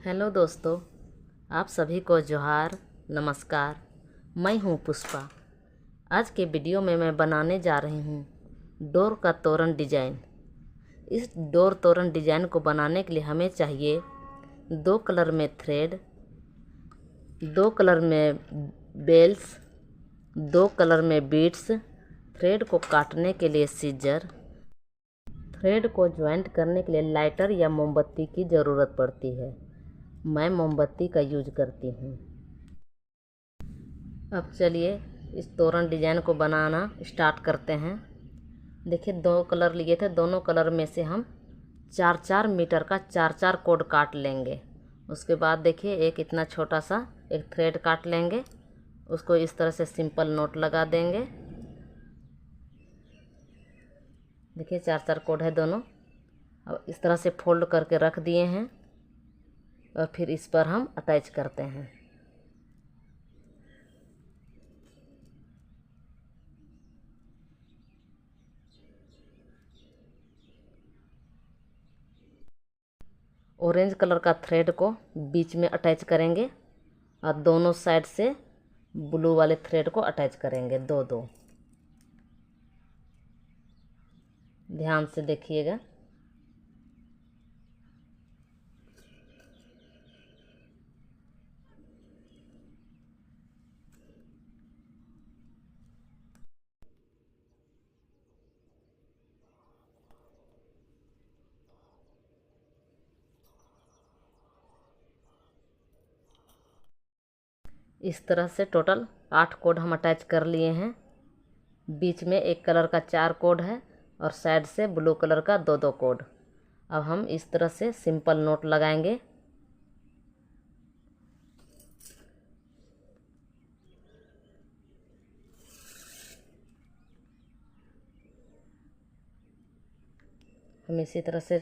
Hello दोस्तों, आप सभी को जोहार, नमस्कार। मैं हूं पुष्पा। आज के वीडियो में मैं बनाने जा रही हूं डोर का तोरण डिजाइन। इस डोर तोरण डिजाइन को बनाने के लिए हमें चाहिए 2 कलर में थ्रेड, 2 कलर में बेल्स, 2 कलर में बीड्स, थ्रेड को काटने के लिए सीजर, थ्रेड को ज्वाइंट करने के लिए लाइटर या मोमबत्ती की ज़रूरत पड़ती है। मैं मोमबत्ती का यूज करती हूँ। अब चलिए इस तोरण डिजाइन को बनाना स्टार्ट करते हैं। देखिए 2 कलर लिए थे, दोनों कलर में से हम 4-4 मीटर का 4-4 कोड काट लेंगे। उसके बाद देखिए एक इतना छोटा सा एक थ्रेड काट लेंगे, उसको इस तरह से सिंपल नोट लगा देंगे। देखिए 4-4 कोड है दोनों। अब इस तरह से फोल्ड करके रख दिए हैं और फिर इस पर हम अटैच करते हैं। ऑरेंज कलर का थ्रेड को बीच में अटैच करेंगे और दोनों साइड से ब्लू वाले थ्रेड को अटैच करेंगे, 2-2। ध्यान से देखिएगा। इस तरह से टोटल 8 कोड हम अटैच कर लिए हैं। बीच में एक कलर का 4 कोड है और साइड से ब्लू कलर का 2-2 कोड। अब हम इस तरह से सिंपल नोट लगाएंगे। हम इसी तरह से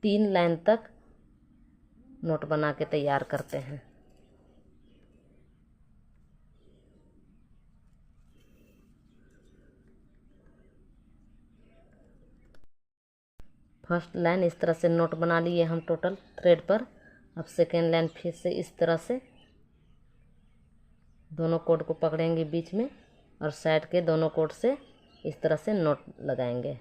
3 लाइन तक नोट बना के तैयार करते हैं। फर्स्ट लाइन इस तरह से नोट बना लिए हम टोटल थ्रेड पर। अब सेकेंड लाइन फिर से इस तरह से दोनों कोड को पकड़ेंगे बीच में और साइड के दोनों कोड से इस तरह से नोट लगाएंगे।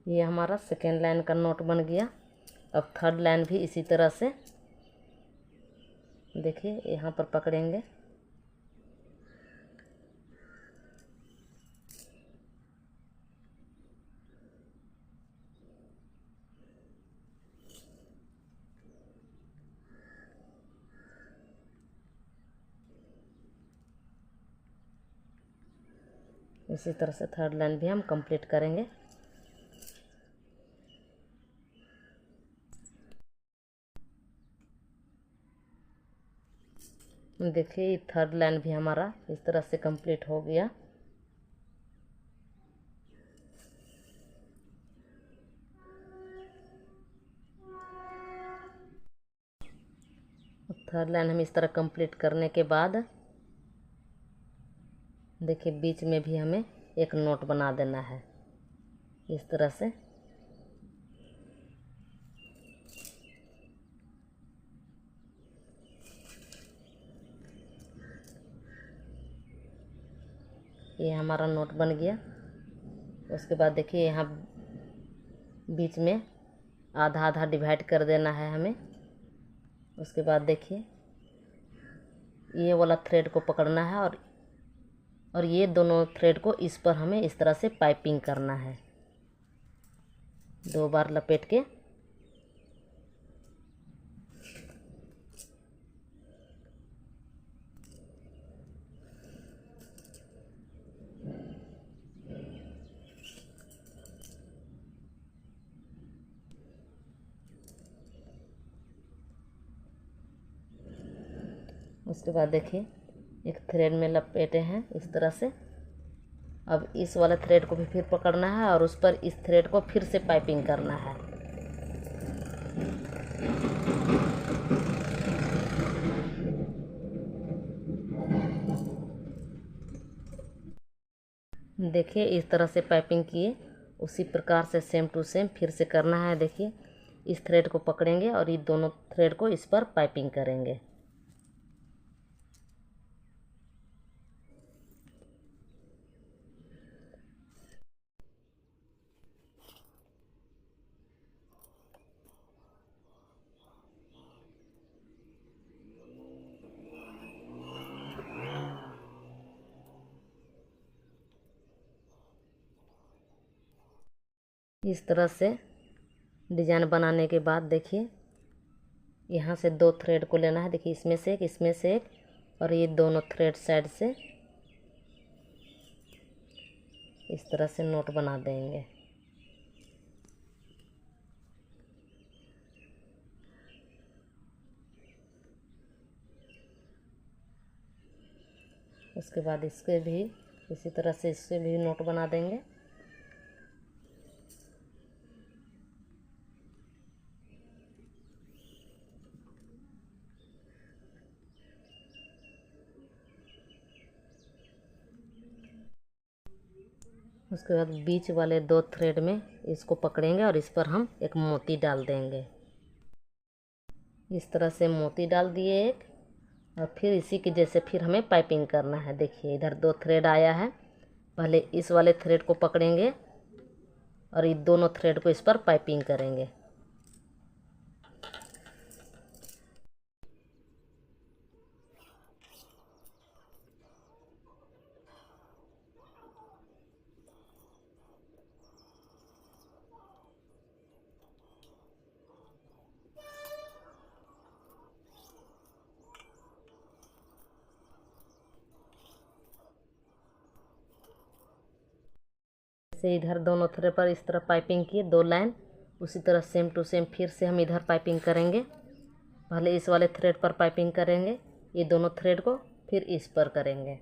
ये हमारा सेकेंड लाइन का नोट बन गया। अब थर्ड लाइन भी इसी तरह से देखिए यहाँ पर पकड़ेंगे। इसी तरह से थर्ड लाइन भी हम कंप्लीट करेंगे। देखिए थर्ड लाइन भी हमारा इस तरह से कंप्लीट हो गया। थर्ड लाइन हम इस तरह कंप्लीट करने के बाद देखिए बीच में भी हमें एक नोट बना देना है इस तरह से। ये हमारा नोट बन गया। उसके बाद देखिए यहाँ बीच में आधा आधा डिवाइड कर देना है हमें। उसके बाद देखिए ये वाला थ्रेड को पकड़ना है और ये दोनों थ्रेड को इस पर हमें इस तरह से पाइपिंग करना है 2 बार लपेट के। उसके बाद देखिए एक थ्रेड में लपेटे हैं इस तरह से। अब इस वाले थ्रेड को भी फिर पकड़ना है और उस पर इस थ्रेड को फिर से पाइपिंग करना है। देखिए इस तरह से पाइपिंग किए, उसी प्रकार से सेम टू सेम फिर से करना है। देखिए इस थ्रेड को पकड़ेंगे और ये दोनों थ्रेड को इस पर पाइपिंग करेंगे। इस तरह से डिजाइन बनाने के बाद देखिए यहाँ से दो थ्रेड को लेना है। देखिए इसमें से एक, इसमें से एक, और ये दोनों थ्रेड साइड से इस तरह से नोट बना देंगे। उसके बाद इसके भी इसी तरह से इससे भी नोट बना देंगे। उसके बाद बीच वाले दो थ्रेड में इसको पकड़ेंगे और इस पर हम एक मोती डाल देंगे। इस तरह से मोती डाल दिए एक, और फिर इसी के जैसे फिर हमें पाइपिंग करना है। देखिए इधर दो थ्रेड आया है, पहले इस वाले थ्रेड को पकड़ेंगे और ये दोनों थ्रेड को इस पर पाइपिंग करेंगे। से इधर दोनों थ्रेड पर इस तरह पाइपिंग किए दो लाइन, उसी तरह सेम टू सेम फिर से हम इधर पाइपिंग करेंगे। पहले इस वाले थ्रेड पर पाइपिंग करेंगे, ये दोनों थ्रेड को फिर इस पर करेंगे,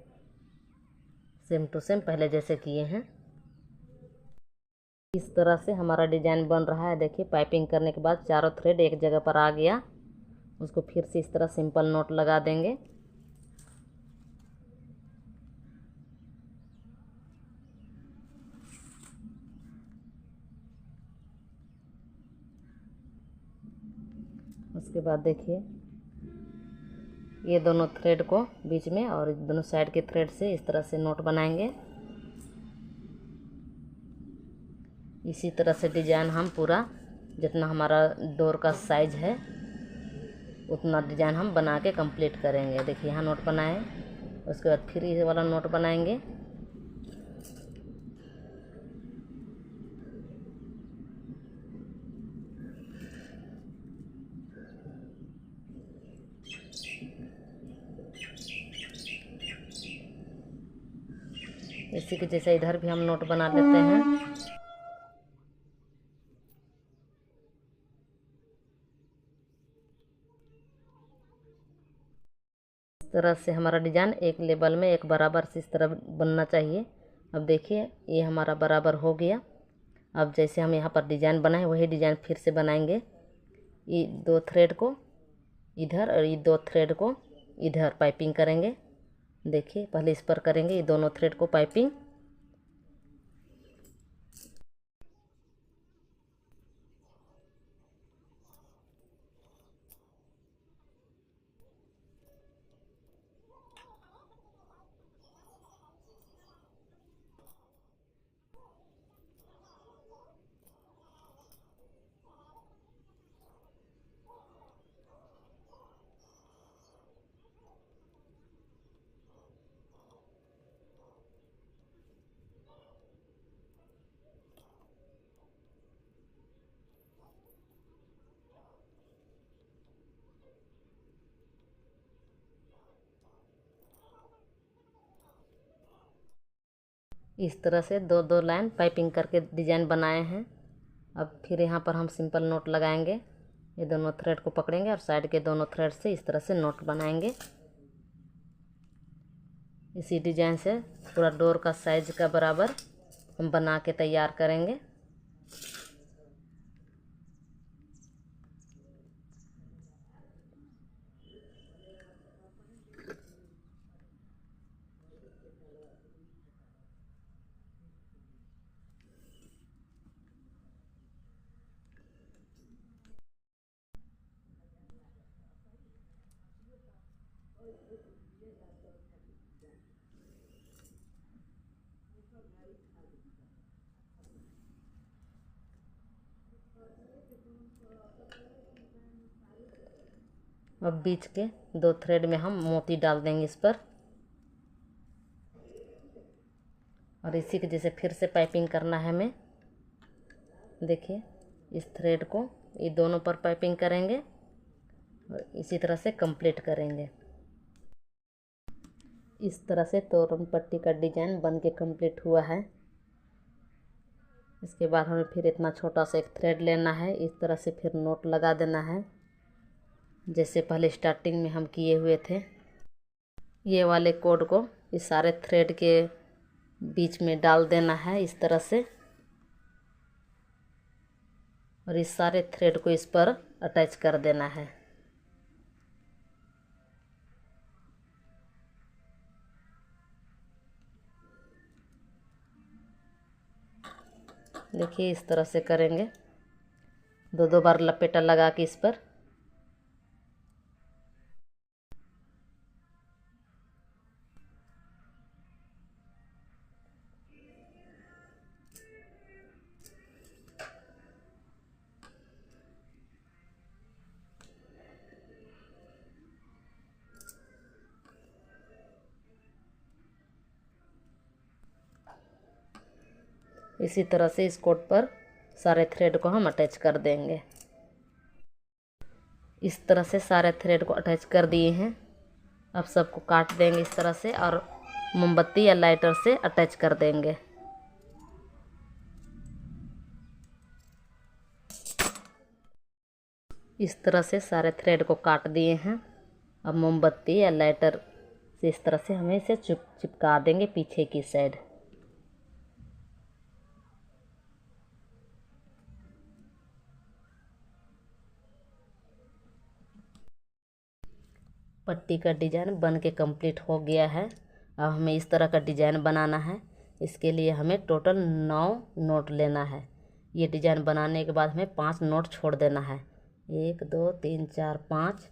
सेम टू सेम पहले जैसे किए हैं। इस तरह से हमारा डिजाइन बन रहा है। देखिए पाइपिंग करने के बाद चारों थ्रेड एक जगह पर आ गया, उसको फिर से इस तरह सिंपल नोट लगा देंगे। उसके बाद देखिए ये दोनों थ्रेड को बीच में और दोनों साइड के थ्रेड से इस तरह से नोट बनाएंगे। इसी तरह से डिजाइन हम पूरा जितना हमारा डोर का साइज है उतना डिजाइन हम बना के कंप्लीट करेंगे। देखिए यहाँ नोट बनाए, उसके बाद फिर ये वाला नोट बनाएंगे। इसी के जैसे इधर भी हम नोट बना लेते हैं। इस तरह से हमारा डिजाइन एक लेवल में एक बराबर से इस तरह बनना चाहिए। अब देखिए ये हमारा बराबर हो गया। अब जैसे हम यहाँ पर डिजाइन बनाए वही डिजाइन फिर से बनाएंगे। ये दो थ्रेड को इधर और ये दो थ्रेड को इधर पाइपिंग करेंगे। देखिए पहले इस पर करेंगे ये दोनों थ्रेड को पाइपिंग। इस तरह से दो दो लाइन पाइपिंग करके डिजाइन बनाए हैं। अब फिर यहाँ पर हम सिंपल नोट लगाएंगे। ये दोनों थ्रेड को पकड़ेंगे और साइड के दोनों थ्रेड से इस तरह से नोट बनाएंगे। इसी डिजाइन से पूरा डोर का साइज का बराबर हम बना के तैयार करेंगे। अब बीच के 2 थ्रेड में हम मोती डाल देंगे इस पर, और इसी के जैसे फिर से पाइपिंग करना है हमें। देखिए इस थ्रेड को ये दोनों पर पाइपिंग करेंगे और इसी तरह से कंप्लीट करेंगे। इस तरह से तोरण पट्टी का डिजाइन बन के कंप्लीट हुआ है। इसके बाद हमें फिर इतना छोटा सा एक थ्रेड लेना है, इस तरह से फिर नोट लगा देना है जैसे पहले स्टार्टिंग में हम किए हुए थे। ये वाले कोड को इस सारे थ्रेड के बीच में डाल देना है इस तरह से, और इस सारे थ्रेड को इस पर अटैच कर देना है। देखिए इस तरह से करेंगे, 2 बार लपेटा लगा के इस पर। इसी तरह से इस कोड पर सारे थ्रेड को हम अटैच कर देंगे। इस तरह से सारे थ्रेड को अटैच कर दिए हैं। अब सबको काट देंगे इस तरह से और मोमबत्ती या लाइटर से अटैच कर देंगे। इस तरह से सारे थ्रेड को काट दिए हैं। अब मोमबत्ती या लाइटर से इस तरह से हमें इसे चिपका देंगे पीछे की साइड। पट्टी का डिजाइन बन के कंप्लीट हो गया है। अब हमें इस तरह का डिजाइन बनाना है। इसके लिए हमें टोटल 9 नोट लेना है। ये डिजाइन बनाने के बाद हमें 5 नोट छोड़ देना है। 1 2 3 4 5।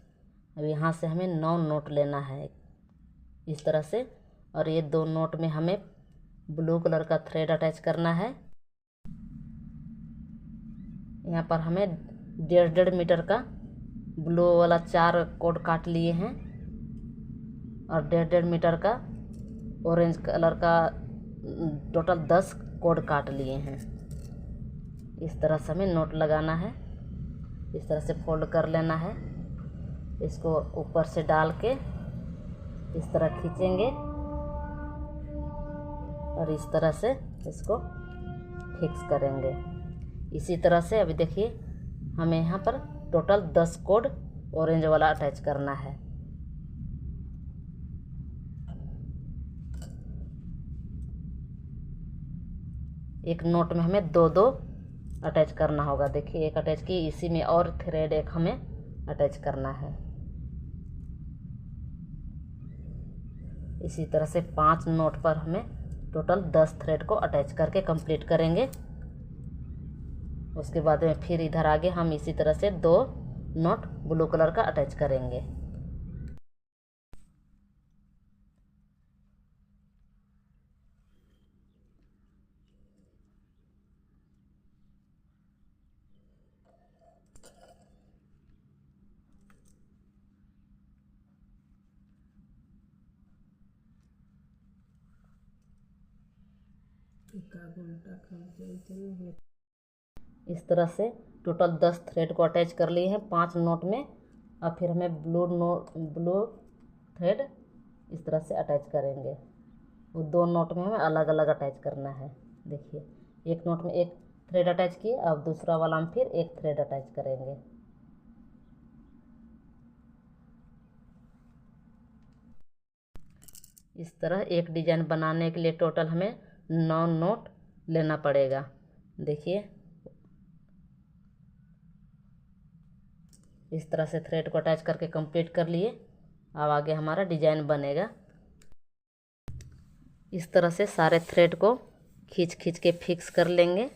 अब यहाँ से हमें 9 नोट लेना है इस तरह से, और ये 2 नोट में हमें ब्लू कलर का थ्रेड अटैच करना है। यहाँ पर हमें 1.5 मीटर का ब्लू वाला 4 कोड काट लिए हैं और 1.5 मीटर का ऑरेंज कलर का टोटल 10 कोड काट लिए हैं। इस तरह से हमें नोट लगाना है। इस तरह से फोल्ड कर लेना है, इसको ऊपर से डाल के इस तरह खींचेंगे और इस तरह से इसको फिक्स करेंगे। इसी तरह से अभी देखिए हमें यहाँ पर टोटल 10 कोड ऑरेंज वाला अटैच करना है। एक नोट में हमें 2 अटैच करना होगा। देखिए एक अटैच की, इसी में और थ्रेड एक हमें अटैच करना है। इसी तरह से 5 नोट पर हमें टोटल 10 थ्रेड को अटैच करके कंप्लीट करेंगे। उसके बाद में फिर इधर आगे हम इसी तरह से 2 नोट ब्लू कलर का अटैच करेंगे। इस तरह से टोटल 10 थ्रेड को अटैच कर लिए हैं 5 नोट में। अब फिर हमें ब्लू थ्रेड इस तरह से अटैच करेंगे। वो 2 नोट में हमें अलग अलग अटैच करना है। देखिए एक नोट में एक थ्रेड अटैच किए, अब दूसरा वाला में फिर एक थ्रेड अटैच करेंगे। इस तरह एक डिजाइन बनाने के लिए टोटल हमें 9 नोट लेना पड़ेगा। देखिए इस तरह से थ्रेड को अटैच करके कंप्लीट कर लिए। अब आगे हमारा डिजाइन बनेगा। इस तरह से सारे थ्रेड को खींच खींच के फिक्स कर लेंगे।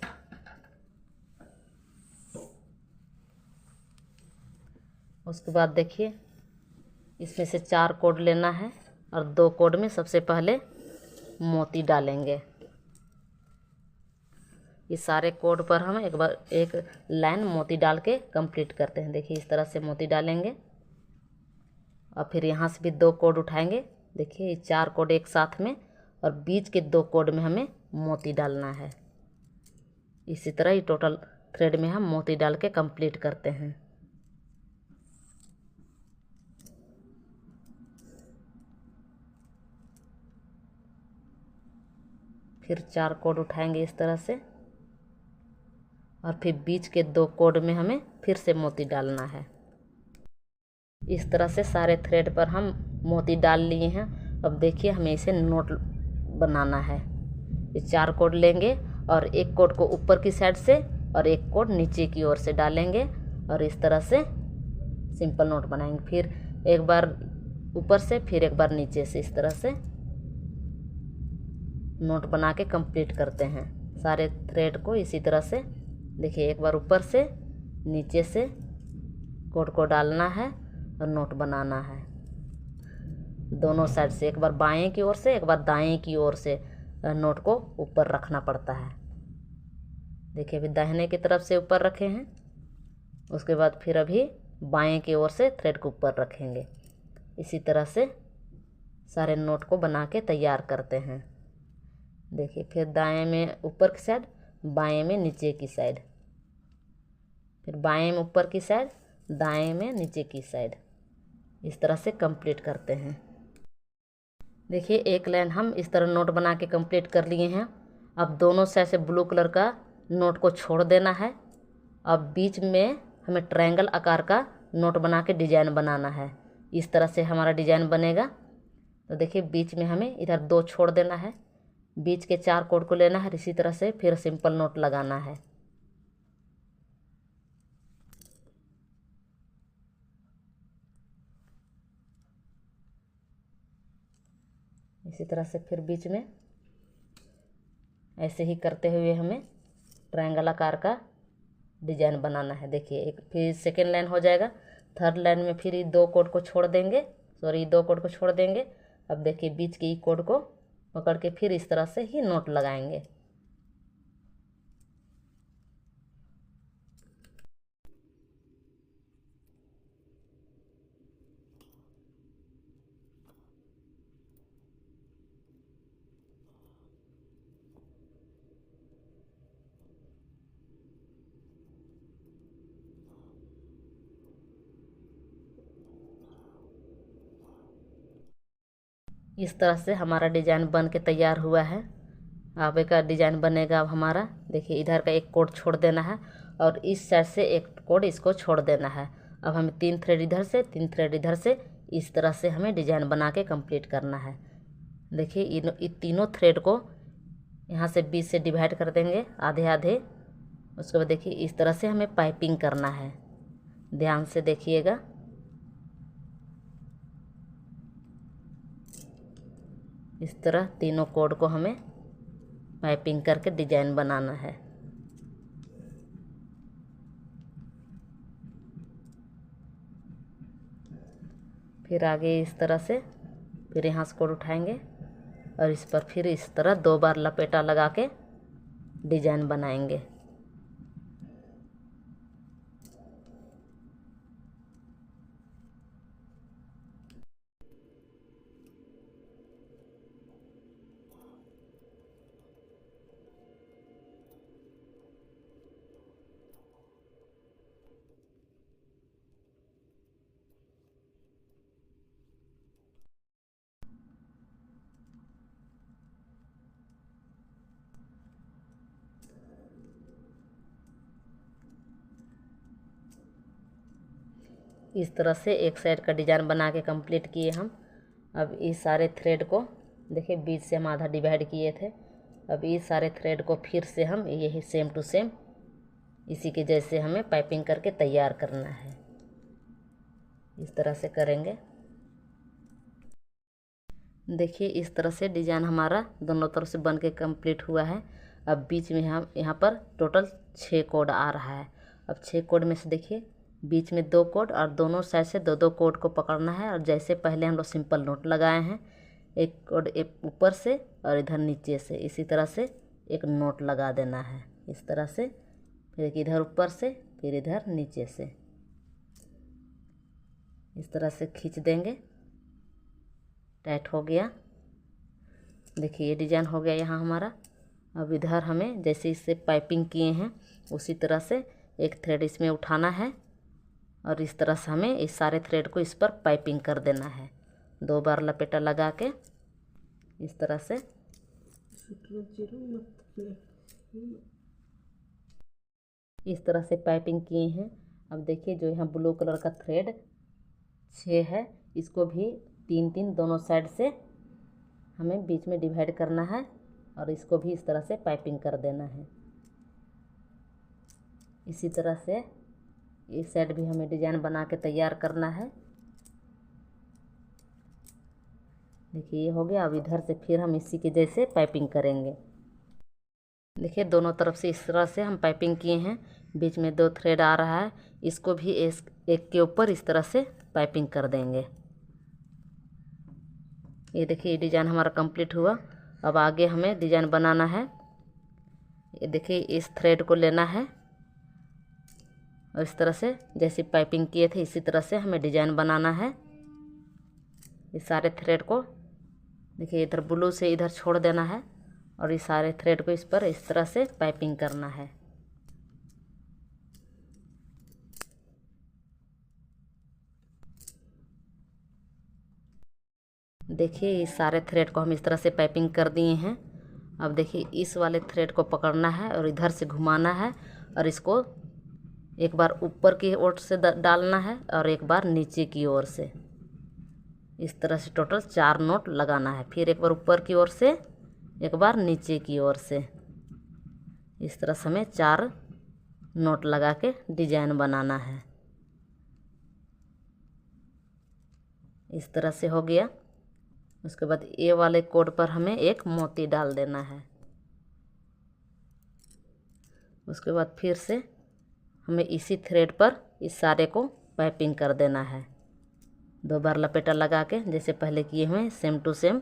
उसके बाद देखिए इसमें से 4 कोड लेना है और 2 कोड में सबसे पहले मोती डालेंगे। इस सारे कोड पर हम एक बार एक लाइन मोती डाल के कंप्लीट करते हैं। देखिए इस तरह से मोती डालेंगे और फिर यहाँ से भी 2 कोड उठाएंगे। देखिए ये 4 कोड एक साथ में और बीच के 2 कोड में हमें मोती डालना है। इसी तरह ही टोटल थ्रेड में हम मोती डाल के कंप्लीट करते हैं। फिर 4 कोड उठाएंगे इस तरह से और फिर बीच के 2 कोड में हमें फिर से मोती डालना है। इस तरह से सारे थ्रेड पर हम मोती डाल लिए हैं। अब देखिए हमें इसे नोट बनाना है। ये 4 कोड लेंगे और एक कोड को ऊपर की साइड से और एक कोड नीचे की ओर से डालेंगे और इस तरह से सिंपल नोट बनाएंगे। फिर एक बार ऊपर से फिर एक बार नीचे से इस तरह से नोट बना के कंप्लीट करते हैं सारे थ्रेड को। इसी तरह से देखिए एक बार ऊपर से नीचे से कोड को डालना है और नोट बनाना है दोनों साइड से। एक बार बाएं की ओर से एक बार दाएं की ओर से नोट को ऊपर रखना पड़ता है। देखिए अभी दाहिने की तरफ से ऊपर रखे हैं, उसके बाद फिर अभी बाएं की ओर से थ्रेड को ऊपर रखेंगे। इसी तरह से सारे नोट को बना के तैयार करते हैं। देखिए फिर दाएं में ऊपर की साइड, बाएं में नीचे की साइड, फिर बाएं में ऊपर की साइड, दाएं में नीचे की साइड, इस तरह से कंप्लीट करते हैं। देखिए एक लाइन हम इस तरह नोट बना के कंप्लीट कर लिए हैं। अब दोनों साइड से ब्लू कलर का नोट को छोड़ देना है। अब बीच में हमें ट्रायंगल आकार का नोट बना के डिजाइन बनाना है। इस तरह से हमारा डिजाइन बनेगा। तो देखिए बीच में हमें इधर 2 छोड़ देना है, बीच के 4 कोड को लेना है। इसी तरह से फिर सिंपल नोट लगाना है। इसी तरह से फिर बीच में ऐसे ही करते हुए हमें ट्रायंगल आकार का डिजाइन बनाना है। देखिए एक फिर सेकेंड लाइन हो जाएगा। थर्ड लाइन में फिर ये 2 कोड को छोड़ देंगे, सॉरी 2 कोड को छोड़ देंगे। अब देखिए बीच के ई कोड को पकड़ के फिर इस तरह से ही नोट लगाएंगे। इस तरह से हमारा डिजाइन बन के तैयार हुआ है। आगे का डिजाइन बनेगा अब हमारा। देखिए इधर का एक कोड छोड़ देना है और इस साइड से एक कोड इसको छोड़ देना है। अब हमें 3 थ्रेड इधर से 3 थ्रेड इधर से इस तरह से हमें डिजाइन बना के कंप्लीट करना है। देखिए इन तीनों थ्रेड को यहाँ से बीच से डिवाइड कर देंगे आधे आधे। उसके बाद देखिए इस तरह से हमें पाइपिंग करना है। ध्यान से देखिएगा। इस तरह तीनों कोड को हमें पाइपिंग करके डिजाइन बनाना है। फिर आगे इस तरह से फिर यहाँ से कोड उठाएंगे और इस पर फिर इस तरह 2 बार लपेटा लगा के डिजाइन बनाएंगे। इस तरह से एक साइड का डिजाइन बना के कंप्लीट किए हम। अब इस सारे थ्रेड को देखिए बीच से हम आधा डिवाइड किए थे। अब ये सारे थ्रेड को फिर से हम यही सेम टू सेम इसी के जैसे हमें पाइपिंग करके तैयार करना है। इस तरह से करेंगे। देखिए इस तरह से डिज़ाइन हमारा दोनों तरफ से बन के कम्प्लीट हुआ है। अब बीच में हम यहाँ पर टोटल 6 कोड आ रहा है। अब 6 कोड में से देखिए बीच में 2 कोड और दोनों साइड से 2-2 कोड को पकड़ना है। और जैसे पहले हम लोग सिंपल नोट लगाए हैं, एक कोड एक ऊपर से और इधर नीचे से, इसी तरह से एक नोट लगा देना है। इस तरह से फिर एक इधर ऊपर से, फिर इधर नीचे से, इस तरह से खींच देंगे। टाइट हो गया। देखिए ये डिज़ाइन हो गया यहाँ हमारा। अब इधर हमें जैसे इससे पाइपिंग किए हैं उसी तरह से एक थ्रेड इसमें उठाना है और इस तरह से हमें इस सारे थ्रेड को इस पर पाइपिंग कर देना है। 2 बार लपेटा लगा के इस तरह से। इस तरह से पाइपिंग किए हैं। अब देखिए जो यहाँ ब्लू कलर का थ्रेड 6 है, इसको भी 3-3 दोनों साइड से हमें बीच में डिवाइड करना है और इसको भी इस तरह से पाइपिंग कर देना है। इसी तरह से इस साइड भी हमें डिजाइन बना के तैयार करना है। देखिए ये हो गया। अब इधर से फिर हम इसी के जैसे पाइपिंग करेंगे। देखिए दोनों तरफ से इस तरह से हम पाइपिंग किए हैं। बीच में 2 थ्रेड आ रहा है, इसको भी एक के ऊपर इस तरह से पाइपिंग कर देंगे। ये देखिए ये डिज़ाइन हमारा कंप्लीट हुआ। अब आगे हमें डिज़ाइन बनाना है। ये देखिए इस थ्रेड को लेना है और इस तरह से जैसे पाइपिंग किए थे इसी तरह से हमें डिज़ाइन बनाना है। इस सारे थ्रेड को देखिए इधर ब्लू से इधर छोड़ देना है और इस सारे थ्रेड को इस पर इस तरह से पाइपिंग करना है। देखिए इस सारे थ्रेड को हम इस तरह से पाइपिंग कर दिए हैं। अब देखिए इस वाले थ्रेड को पकड़ना है और इधर से घुमाना है और इसको एक बार ऊपर की ओर से डालना है और एक बार नीचे की ओर से। इस तरह से टोटल 4 नोट लगाना है। फिर एक बार ऊपर की ओर से, एक बार नीचे की ओर से। इस तरह से हमें 4 नोट लगा के डिजाइन बनाना है। इस तरह से हो गया। उसके बाद ए वाले कोड पर हमें एक मोती डाल देना है। उसके बाद फिर से हमें इसी थ्रेड पर इस सारे को पाइपिंग कर देना है। 2 बार लपेटा लगा के जैसे पहले किए हुए सेम टू सेम।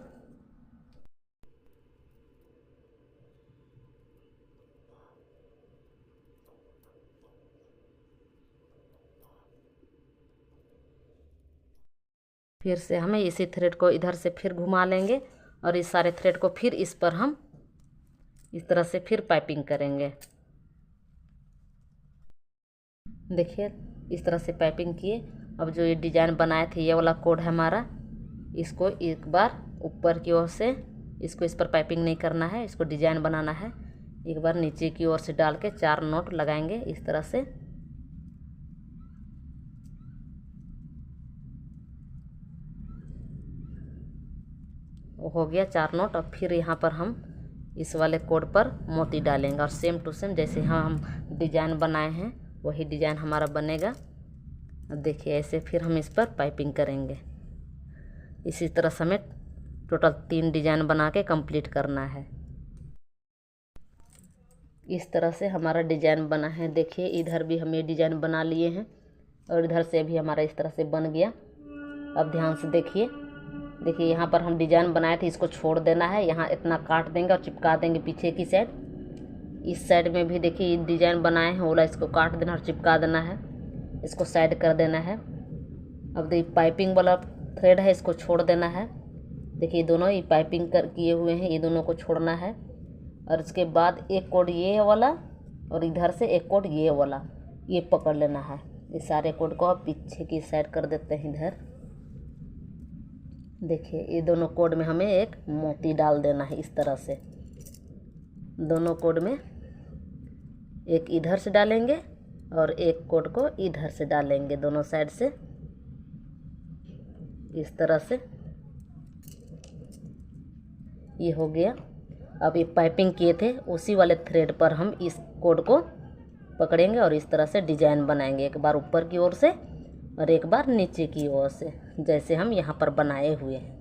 फिर से हमें इसी थ्रेड को इधर से फिर घुमा लेंगे और इस सारे थ्रेड को फिर इस पर हम इस तरह से फिर पाइपिंग करेंगे। देखिए इस तरह से पाइपिंग किए। अब जो ये डिज़ाइन बनाए थे ये वाला कोड है हमारा, इसको एक बार ऊपर की ओर से इसको इस पर पाइपिंग नहीं करना है, इसको डिज़ाइन बनाना है। एक बार नीचे की ओर से डाल के 4 नोट लगाएंगे इस तरह से। हो गया 4 नोट। अब फिर यहाँ पर हम इस वाले कोड पर मोती डालेंगे और सेम टू सेम जैसे हम डिज़ाइन बनाए हैं वही डिज़ाइन हमारा बनेगा। अब देखिए ऐसे फिर हम इस पर पाइपिंग करेंगे। इसी तरह से हमें टोटल 3 डिज़ाइन बना के कंप्लीट करना है। इस तरह से हमारा डिज़ाइन बना है। देखिए इधर भी हम ये डिज़ाइन बना लिए हैं और इधर से भी हमारा इस तरह से बन गया। अब ध्यान से देखिए। देखिए यहाँ पर हम डिज़ाइन बनाए थे, इसको छोड़ देना है। यहाँ इतना काट देंगे और चिपका देंगे पीछे की साइड। इस साइड में भी देखिए डिज़ाइन बनाए हैं ओला, इसको काट देना और चिपका देना है। इसको साइड कर देना है। अब देखिए पाइपिंग वाला थ्रेड है, इसको छोड़ देना है। देखिए दोनों ये पाइपिंग कर किए हुए हैं, ये दोनों को छोड़ना है। और इसके बाद एक कोड ये वाला और इधर से एक कोड ये वाला, ये पकड़ लेना है। इस सारे कोड को आप पीछे की साइड कर देते हैं इधर। देखिए ये दोनों कोड में हमें एक मोती डाल देना है इस तरह से। दोनों कोड में एक इधर से डालेंगे और एक कोड को इधर से डालेंगे, दोनों साइड से इस तरह से। ये हो गया। अब ये पाइपिंग किए थे उसी वाले थ्रेड पर हम इस कोड को पकड़ेंगे और इस तरह से डिजाइन बनाएंगे, एक बार ऊपर की ओर से और एक बार नीचे की ओर से, जैसे हम यहाँ पर बनाए हुए हैं।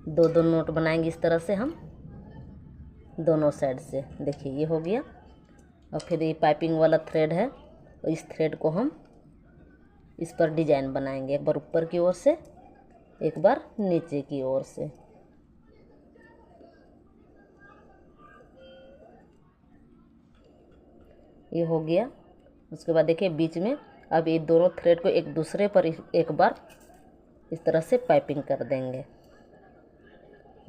दो दो नोट बनाएंगे इस तरह से हम दोनों साइड से। देखिए ये हो गया। और फिर ये पाइपिंग वाला थ्रेड है, और इस थ्रेड को हम इस पर डिजाइन बनाएंगे, एक बार ऊपर की ओर से एक बार नीचे की ओर से। ये हो गया। उसके बाद देखिए बीच में अब ये दोनों थ्रेड को एक दूसरे पर एक बार इस तरह से पाइपिंग कर देंगे।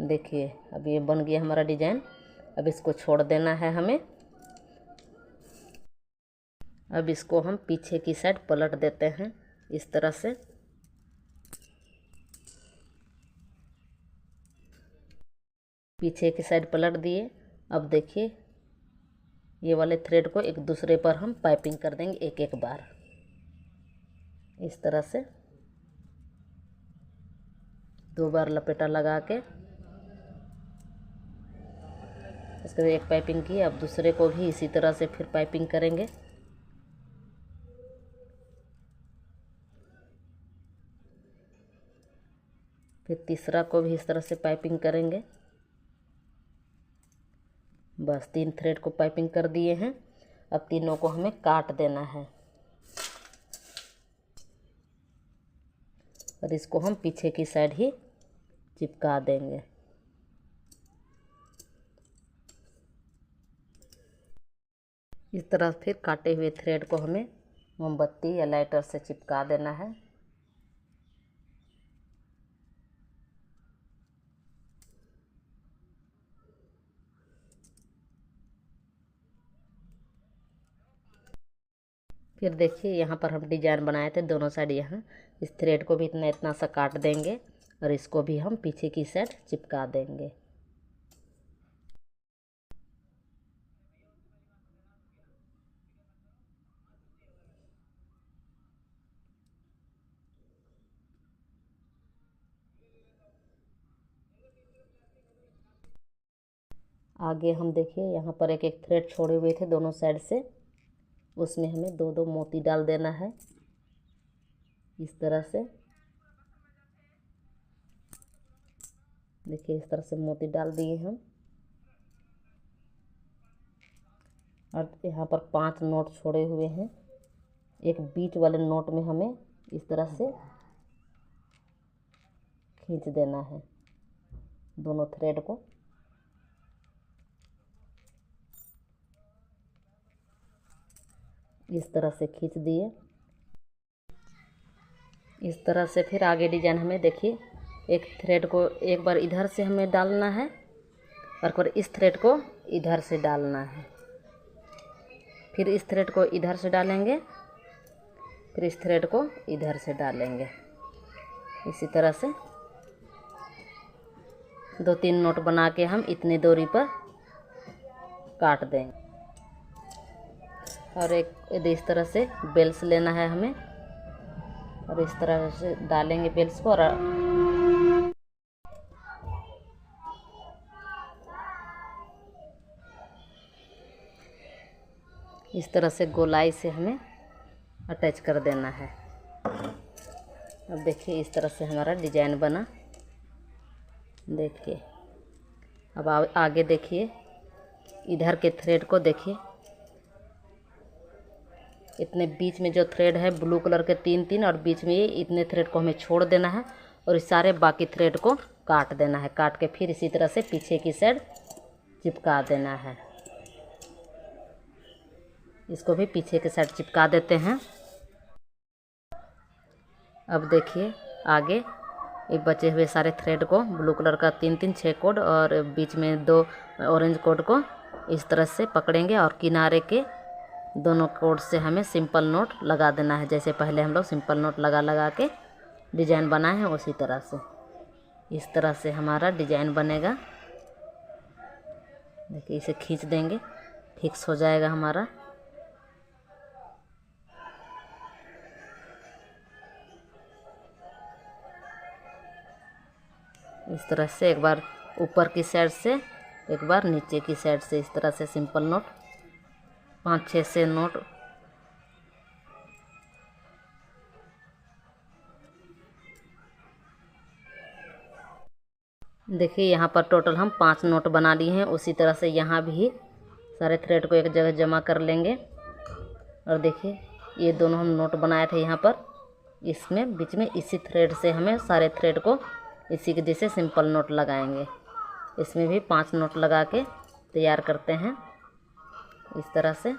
देखिए अब ये बन गया हमारा डिजाइन। अब इसको छोड़ देना है हमें। अब इसको हम पीछे की साइड पलट देते हैं इस तरह से। पीछे की साइड पलट दिए। अब देखिए ये वाले थ्रेड को एक दूसरे पर हम पाइपिंग कर देंगे एक एक बार इस तरह से। 2 बार लपेटा लगा के इसके बाद एक पाइपिंग की। अब दूसरे को भी इसी तरह से फिर पाइपिंग करेंगे। फिर तीसरा को भी इस तरह से पाइपिंग करेंगे। बस 3 थ्रेड को पाइपिंग कर दिए हैं। अब तीनों को हमें काट देना है और इसको हम पीछे की साइड ही चिपका देंगे। इस तरह फिर काटे हुए थ्रेड को हमें मोमबत्ती या लाइटर से चिपका देना है। फिर देखिए यहाँ पर हम डिजाइन बनाए थे दोनों साइड, यहाँ इस थ्रेड को भी इतना इतना सा काट देंगे और इसको भी हम पीछे की साइड चिपका देंगे। आगे हम देखिए यहाँ पर एक एक थ्रेड छोड़े हुए थे दोनों साइड से, उसमें हमें 2 2 मोती डाल देना है इस तरह से। देखिए इस तरह से मोती डाल दिए हम। और यहाँ पर 5 नोट छोड़े हुए हैं। एक बीच वाले नोट में हमें इस तरह से खींच देना है दोनों थ्रेड को। इस तरह से खींच दिए। इस तरह से फिर आगे डिजाइन हमें देखिए एक थ्रेड को एक बार इधर से हमें डालना है और फिर इस थ्रेड को इधर से डालना है। फिर इस थ्रेड को इधर से डालेंगे, फिर इस थ्रेड को इधर से डालेंगे। इसी तरह से 2 3 नोट बना के हम इतनी दूरी पर काट देंगे। और एक इस तरह से बेल्स लेना है हमें और इस तरह से डालेंगे बेल्स को। और इस तरह से गोलाई से हमें अटैच कर देना है। अब देखिए इस तरह से हमारा डिजाइन बना। देखिए अब आगे देखिए इधर के थ्रेड को देखिए, इतने बीच में जो थ्रेड है ब्लू कलर के 3 3 और बीच में ये इतने थ्रेड को हमें छोड़ देना है और इस सारे बाकी थ्रेड को काट देना है। काट के फिर इसी तरह से पीछे की साइड चिपका देना है। इसको भी पीछे की साइड चिपका देते हैं। अब देखिए आगे ये बचे हुए सारे थ्रेड को ब्लू कलर का 3 3 6 कोड और बीच में 2 ऑरेंज कोड को इस तरह से पकड़ेंगे और किनारे के दोनों कोड से हमें सिंपल नोट लगा देना है। जैसे पहले हम लोग सिंपल नोट लगा लगा के डिजाइन बनाए हैं उसी तरह से इस तरह से हमारा डिजाइन बनेगा। देखिए इसे खींच देंगे, फिक्स हो जाएगा हमारा। इस तरह से एक बार ऊपर की साइड से, एक बार नीचे की साइड से, इस तरह से सिंपल नोट 5-6 से नोट। देखिए यहाँ पर टोटल हम 5 नोट बना लिए हैं। उसी तरह से यहाँ भी सारे थ्रेड को एक जगह जमा कर लेंगे। और देखिए ये दोनों हम नोट बनाए थे यहाँ पर, इसमें बीच में इसी थ्रेड से हमें सारे थ्रेड को इसी के जैसे सिंपल नोट लगाएंगे। इसमें भी 5 नोट लगा के तैयार करते हैं इस तरह से।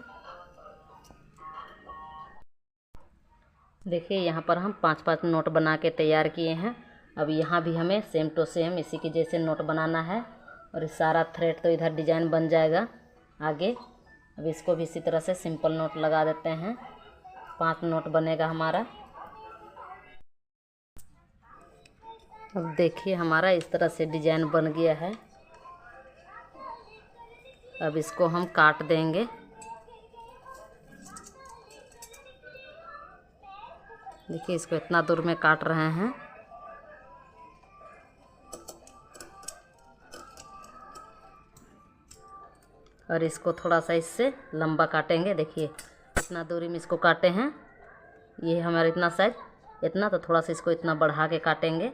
देखिए यहाँ पर हम 5-5 नोट बना के तैयार किए हैं। अब यहाँ भी हमें सेम टू सेम इसी के जैसे नोट बनाना है। और इस सारा थ्रेड तो इधर डिजाइन बन जाएगा आगे। अब इसको भी इसी तरह से सिंपल नोट लगा देते हैं। 5 नोट बनेगा हमारा। अब देखिए हमारा इस तरह से डिजाइन बन गया है। अब इसको हम काट देंगे। देखिए इसको इतना दूर में काट रहे हैं। और इसको थोड़ा सा इससे लंबा काटेंगे। देखिए इतना दूरी में इसको काटे हैं। ये हमारा इतना साइज इतना, तो थोड़ा सा इसको इतना बढ़ा के काटेंगे।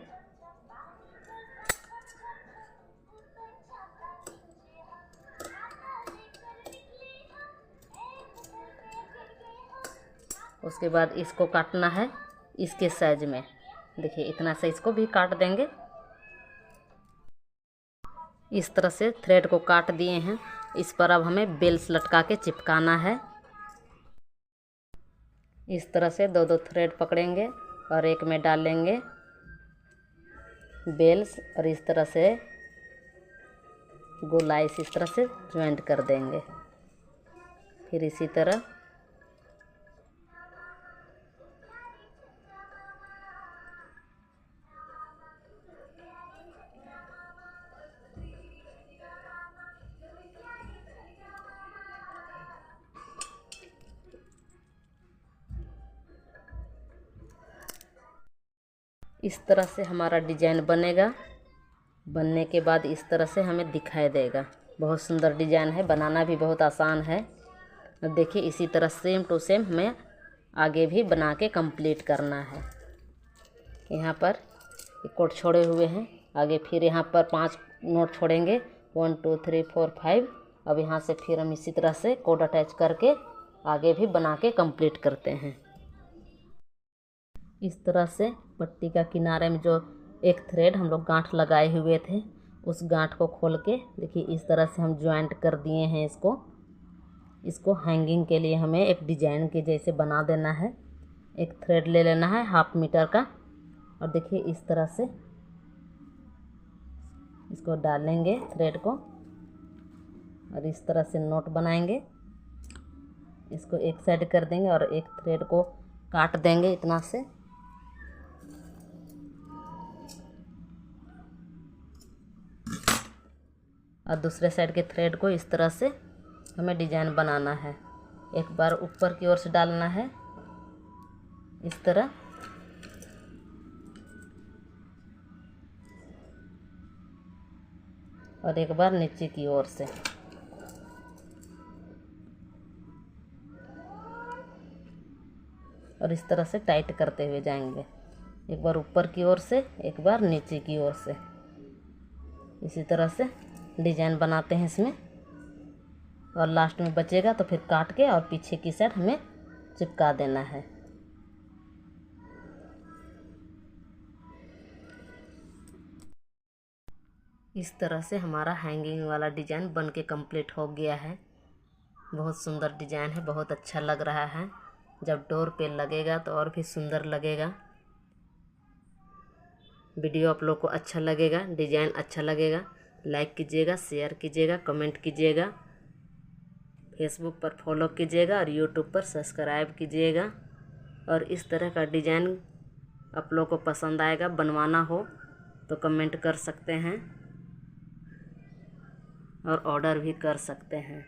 उसके बाद इसको काटना है इसके साइज में। देखिए इतना सा इसको भी काट देंगे। इस तरह से थ्रेड को काट दिए हैं। इस पर अब हमें बेल्स लटका के चिपकाना है। इस तरह से 2-2 थ्रेड पकड़ेंगे और एक में डालेंगे बेल्स, और इस तरह से गोलाई इस तरह से ज्वाइंट कर देंगे। फिर इसी तरह इस तरह से हमारा डिजाइन बनेगा। बनने के बाद इस तरह से हमें दिखाई देगा। बहुत सुंदर डिजाइन है, बनाना भी बहुत आसान है। अब देखिए इसी तरह सेम टू सेम हमें आगे भी बना के कंप्लीट करना है। यहाँ पर एक कोड छोड़े हुए हैं, आगे फिर यहाँ पर 5 नोट छोड़ेंगे, 1 2 3 4 5। अब यहाँ से फिर हम इसी तरह से कोड अटैच करके आगे भी बना के कंप्लीट करते हैं। इस तरह से पट्टी का किनारे में जो एक थ्रेड हम लोग गांठ लगाए हुए थे, उस गांठ को खोल के देखिए इस तरह से हम ज्वाइंट कर दिए हैं। इसको हैंगिंग के लिए हमें एक डिजाइन के जैसे बना देना है। एक थ्रेड ले लेना है 1/2 मीटर का, और देखिए इस तरह से इसको डालेंगे थ्रेड को, और इस तरह से नोट बनाएंगे। इसको एक साइड कर देंगे और एक थ्रेड को काट देंगे इतना से। और दूसरे साइड के थ्रेड को इस तरह से हमें डिजाइन बनाना है। एक बार ऊपर की ओर से डालना है इस तरह, और एक बार नीचे की ओर से। और इस तरह से टाइट करते हुए जाएंगे। एक बार ऊपर की ओर से, एक बार नीचे की ओर से। इसी तरह से डिजाइन बनाते हैं इसमें। और लास्ट में बचेगा तो फिर काट के और पीछे की साइड हमें चिपका देना है। इस तरह से हमारा हैंगिंग वाला डिजाइन बन के कंप्लीट हो गया है। बहुत सुंदर डिजाइन है, बहुत अच्छा लग रहा है। जब डोर पे लगेगा तो और भी सुंदर लगेगा। वीडियो आप लोग को अच्छा लगेगा, डिजाइन अच्छा लगेगा, लाइक कीजिएगा, शेयर कीजिएगा, कमेंट कीजिएगा, फेसबुक पर फॉलो कीजिएगा और यूट्यूब पर सब्सक्राइब कीजिएगा। और इस तरह का डिजाइन आप लोग को पसंद आएगा, बनवाना हो तो कमेंट कर सकते हैं और ऑर्डर भी कर सकते हैं।